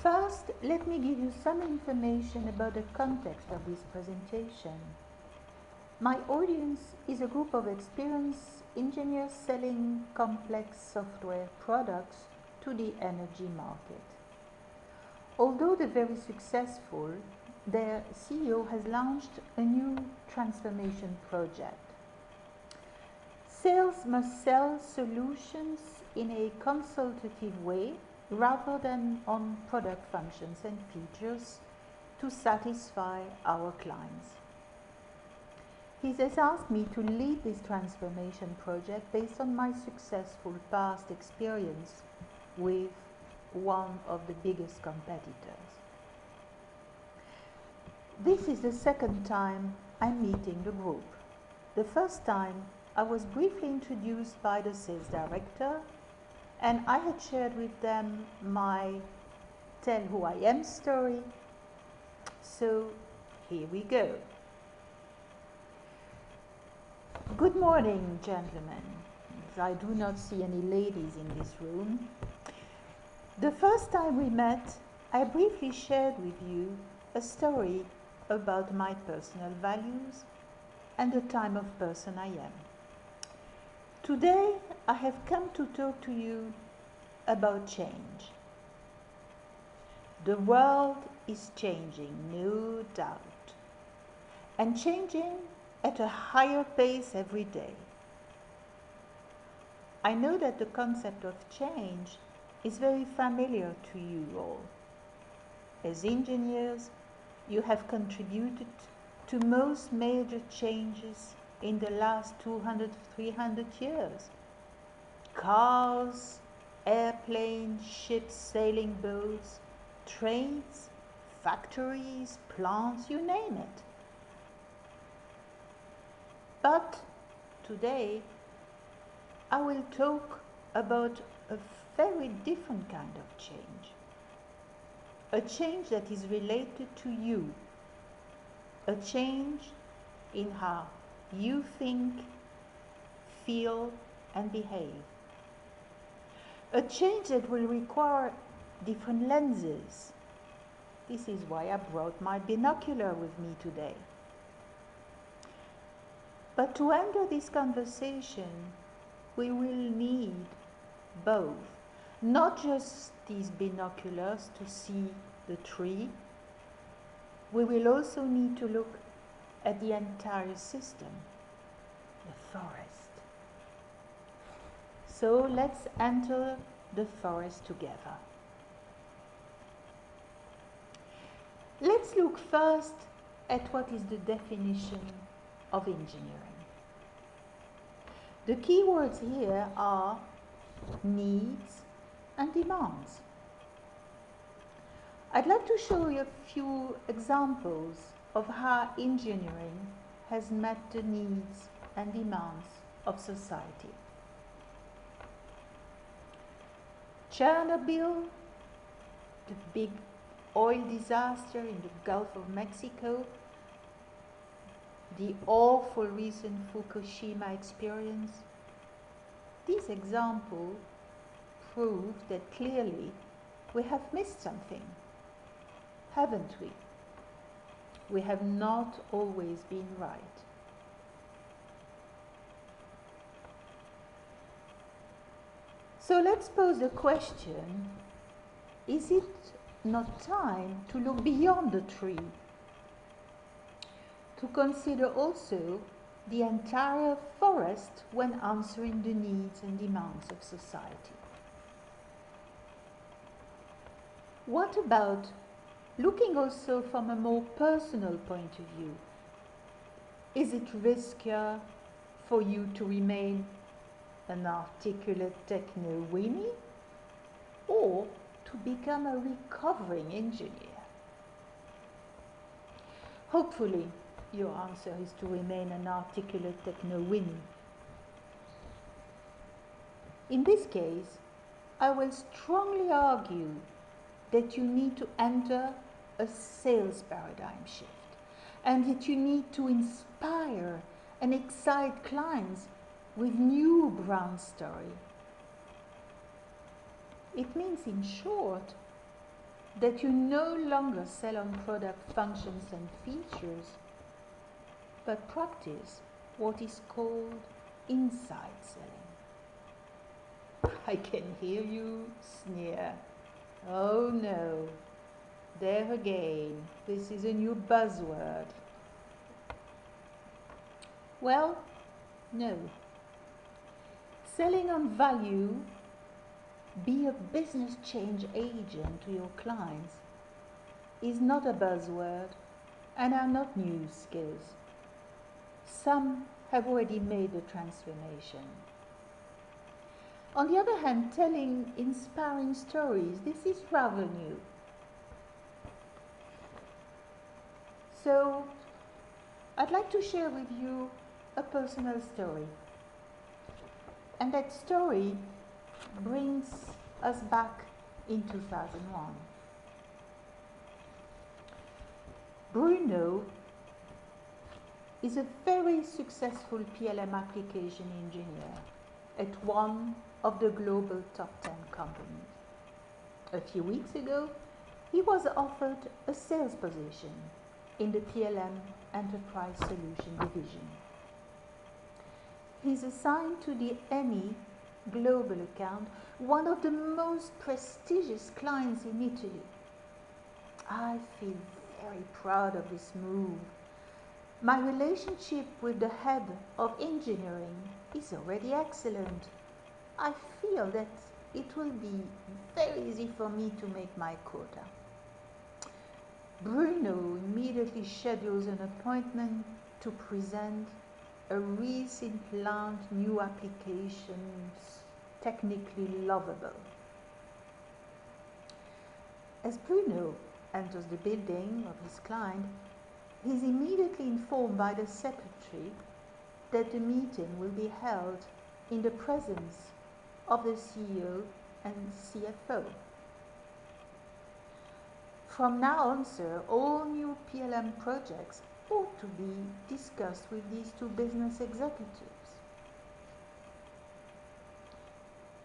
First, let me give you some information about the context of this presentation. My audience is a group of experienced engineers selling complex software products to the energy market. Although they're very successful, their CEO has launched a new transformation project. Sales must sell solutions in a consultative way rather than on product functions and features to satisfy our clients. He has asked me to lead this transformation project based on my successful past experience with one of the biggest competitors. This is the second time I'm meeting the group. The first time I was briefly introduced by the sales director, and I had shared with them my Tell Who I Am story. So here we go. Good morning, gentlemen. I do not see any ladies in this room. The first time we met, I briefly shared with you a story about my personal values and the type of person I am. Today, I have come to talk to you about change. The world is changing, no doubt, and changing at a higher pace every day. I know that the concept of change is very familiar to you all. As engineers, you have contributed to most major changes in the last 200, 300 years. Cars, airplanes, ships, sailing boats, trains, factories, plants, you name it. But today, I will talk about a very different kind of change. A change that is related to you. A change in how you think, feel, and behave. A change that will require different lenses. This is why I brought my binocular with me today. But to enter this conversation, we will need both. Not just these binoculars to see the tree. We will also need to look at the entire system, the forest. So let's enter the forest together. Let's look first at what is the definition of engineering. The key words here are needs and demands. I'd like to show you a few examples of how engineering has met the needs and demands of society. Chernobyl, the big oil disaster in the Gulf of Mexico, the awful recent Fukushima experience. These examples prove that clearly we have missed something, haven't we? We have not always been right. So let's pose the question, is it not time to look beyond the tree? To consider also the entire forest when answering the needs and demands of society? What about looking also from a more personal point of view? Is it riskier for you to remain an articulate techno-weenie or to become a recovering engineer? Hopefully, your answer is to remain an articulate techno-weenie. In this case, I will strongly argue that you need to enter a sales paradigm shift and that you need to inspire and excite clients with new brand story. It means, in short, that you no longer sell on product functions and features, but practice what is called inside selling. I can hear you sneer. Oh no, there again, this is a new buzzword. Well, no. Selling on value, be a business change agent to your clients, is not a buzzword and are not new skills. Some have already made the transformation. On the other hand, telling inspiring stories, this is rather new. So, I'd like to share with you a personal story. And that story brings us back in 2001. Bruno is a very successful PLM application engineer at one of the global top 10 companies. A few weeks ago, he was offered a sales position in the PLM Enterprise Solution division. He's assigned to the ENI global account, one of the most prestigious clients in Italy. I feel very proud of this move. My relationship with the head of engineering is already excellent. I feel that it will be very easy for me to make my quota. Bruno immediately schedules an appointment to present a recent launched new application, technically lovable. As Bruno enters the building of his client, he is immediately informed by the secretary that the meeting will be held in the presence of the CEO and CFO. From now on, sir, all new PLM projects ought to be discussed with these two business executives.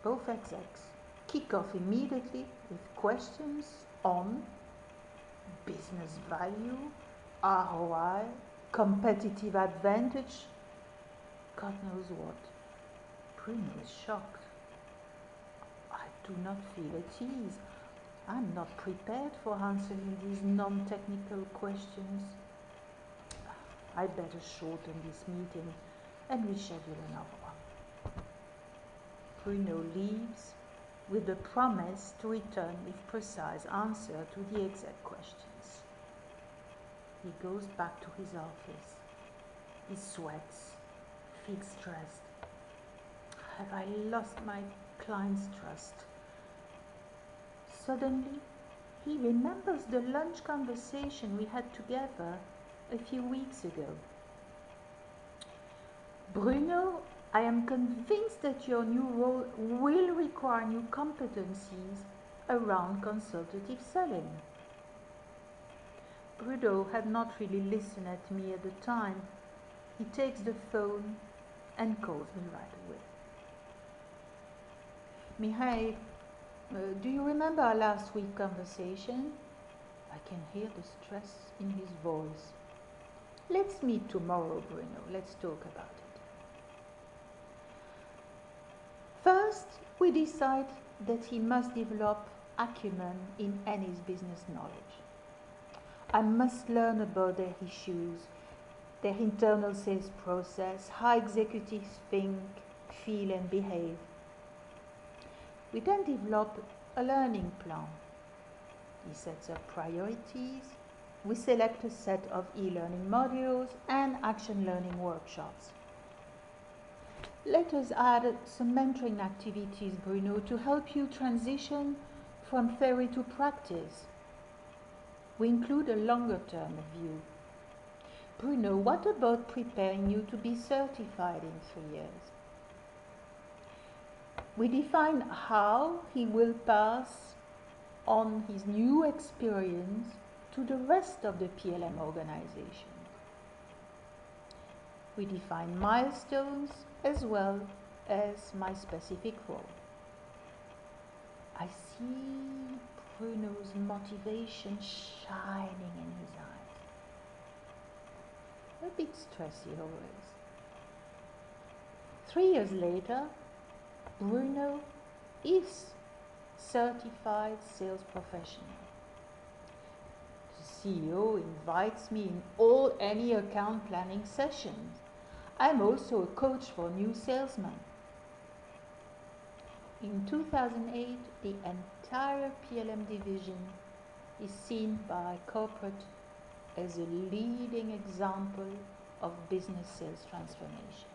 Both execs kick off immediately with questions on business value, ROI, competitive advantage, God knows what. Bruno is shocked. I do not feel at ease. I'm not prepared for answering these non-technical questions. I better shorten this meeting and reschedule another one. Bruno leaves with the promise to return with precise answer to the exact questions. He goes back to his office. He sweats, feels stressed. Have I lost my client's trust? Suddenly, he remembers the lunch conversation we had together a few weeks ago. Bruno, I am convinced that your new role will require new competencies around consultative selling. Bruno had not really listened at me at the time. He takes the phone and calls me right away. Mihai, do you remember our last week's conversation? I can hear the stress in his voice. Let's meet tomorrow, Bruno. Let's talk about it. First, we decide that he must develop acumen in Annie's business knowledge. I must learn about their issues, their internal sales process, how executives think, feel and behave. We then develop a learning plan. He sets up priorities. We select a set of e-learning modules and action learning workshops. Let us add some mentoring activities, Bruno, to help you transition from theory to practice. We include a longer term view. Bruno, what about preparing you to be certified in 3 years? We define how he will pass on his new experience to the rest of the PLM organization. We define milestones as well as my specific role. I see Bruno's motivation shining in his eyes. A bit stressy always. 3 years later, Bruno is certified sales professional. The CEO invites me in any account planning sessions. I'm also a coach for new salesmen. In 2008, the entire PLM division is seen by corporate as a leading example of business sales transformation.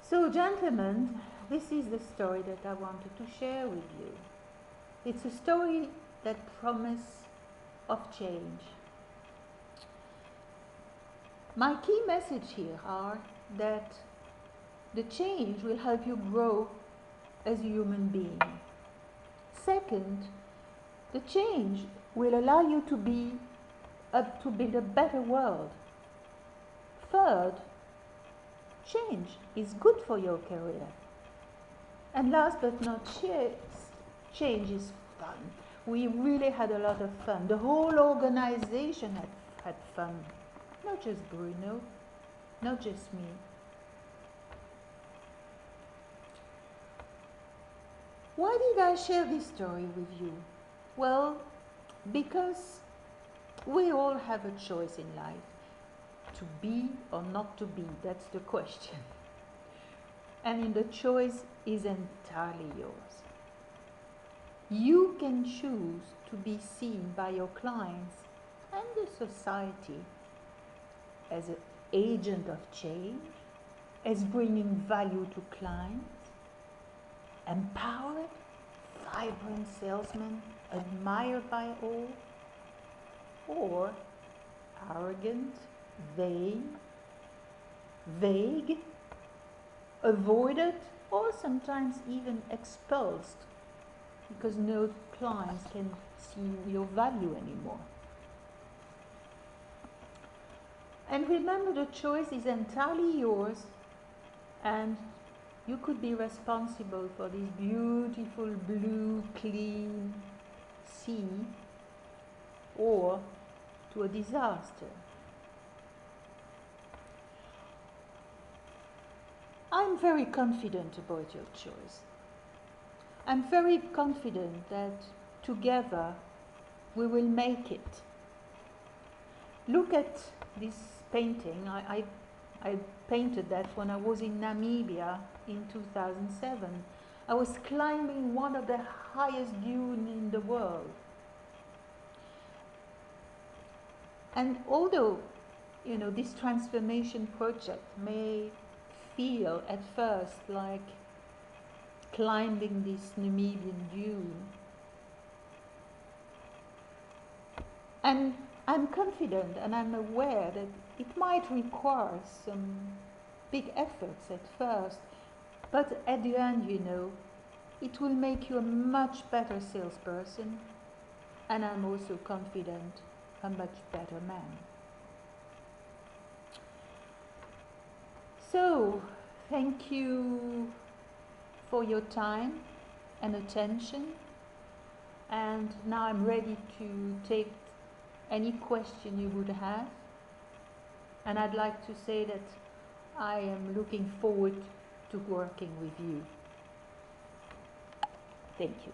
So, gentlemen, this is the story that I wanted to share with you. It's a story that promises of change. My key message here are that the change will help you grow as a human being. Second, the change will allow you to build a better world. Third, change is good for your career. And last but not least, change is fun. We really had a lot of fun. The whole organization had fun. Not just Bruno, not just me. Why did I share this story with you? Well, because we all have a choice in life. To be or not to be, that's the question. And the choice is entirely yours. You can choose to be seen by your clients and the society as an agent of change, as bringing value to clients, empowered, vibrant salesman admired by all, or arrogant, vague, avoided, or sometimes even expulsed because no clients can see your value anymore. And remember, the choice is entirely yours, and you could be responsible for this beautiful blue, clean sea, or to a disaster. I'm very confident about your choice. I'm very confident that together we will make it. Look at this painting. I painted that when I was in Namibia in 2007. I was climbing one of the highest dunes in the world. And although, this transformation project may feel at first like climbing this Namibian dune, and I'm confident and I'm aware that it might require some big efforts at first, but at the end, it will make you a much better salesperson, and I'm also confident a much better man. So, thank you for your time and attention, and now I'm ready to take any question you would have, and I'd like to say that I am looking forward to working with you. Thank you.